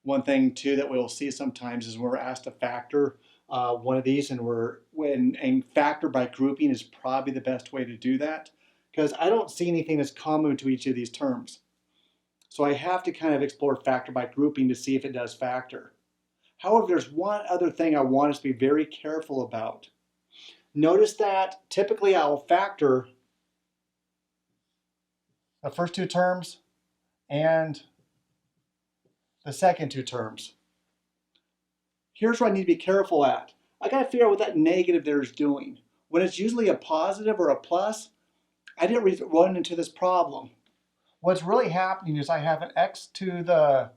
One thing too that we'll see sometimes is when we're asked to factor one of these, and factor by grouping is probably the best way to do that, because I don't see anything that's common to each of these terms. So I have to kind of explore factor by grouping to see if it does factor. However, there's one other thing I want us to be very careful about. Notice that typically I'll factor the first two terms and the second two terms. Here's what I need to be careful at. I got to figure out what that negative there is doing. When it's usually a positive or a plus, I didn't run into this problem. What's really happening is I have an x to the,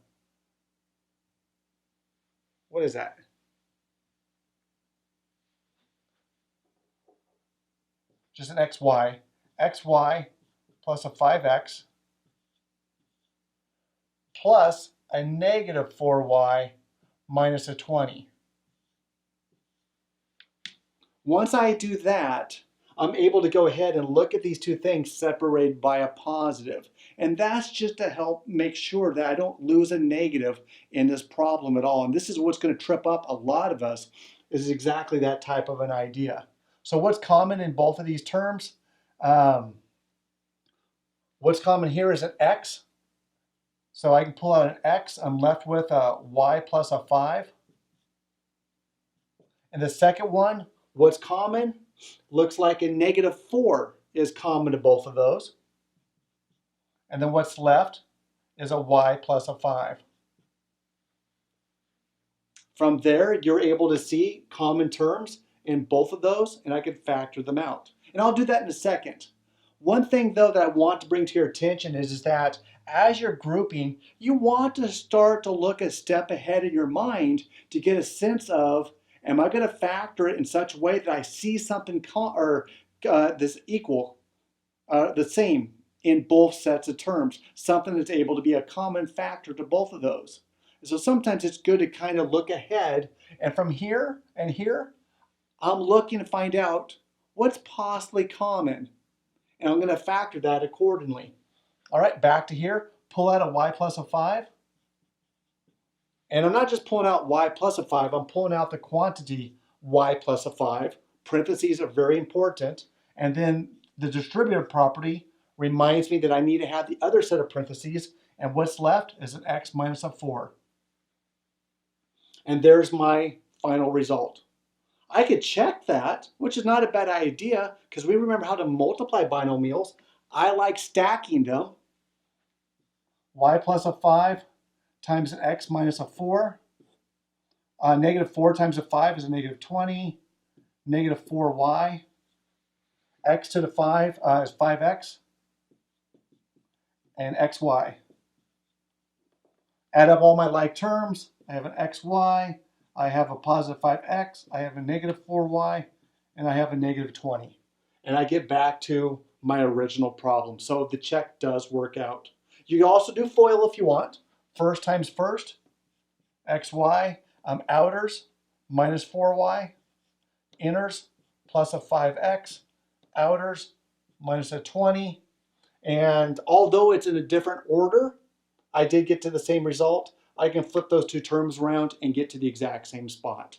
what is that? Just an xy plus a 5x plus a negative 4y minus a 20. Once I do that, I'm able to go ahead and look at these two things separated by a positive. And that's just to help make sure that I don't lose a negative in this problem at all. And this is what's going to trip up a lot of us, is exactly that type of an idea. So what's common in both of these terms? What's common here is an x. So I can pull out an x. I'm left with a y plus a 5. And the second one, what's common? Looks like a negative 4 is common to both of those. And then what's left is a y plus a 5. From there, you're able to see common terms in both of those, and I can factor them out. And I'll do that in a second. One thing, though, that I want to bring to your attention is that as you're grouping, you want to start to look a step ahead in your mind to get a sense of, am I going to factor it in such a way that I see something this equal, the same in both sets of terms, something that's able to be a common factor to both of those. So sometimes it's good to kind of look ahead, and from here and here, I'm looking to find out what's possibly common, and I'm going to factor that accordingly. All right, back to here, pull out a y plus a 5. And I'm not just pulling out y plus a 5, I'm pulling out the quantity y plus a 5. Parentheses are very important. And then the distributive property reminds me that I need to have the other set of parentheses, and what's left is an x minus a 4. And there's my final result. I could check that, which is not a bad idea, because we remember how to multiply binomials. I like stacking them. Y plus a 5 times an x minus a 4. Negative 4 times a 5 is a negative 20. Negative 4y. X to the 5 is 5x. And xy. Add up all my like terms. I have an xy. I have a positive 5x. I have a negative 4y. And I have a negative 20. And I get back to my original problem. So the check does work out. You can also do FOIL if you want. First times first, xy, outers, minus 4y, inners, plus a 5x, outers, minus a 20. And although it's in a different order, I did get to the same result. I can flip those two terms around and get to the exact same spot.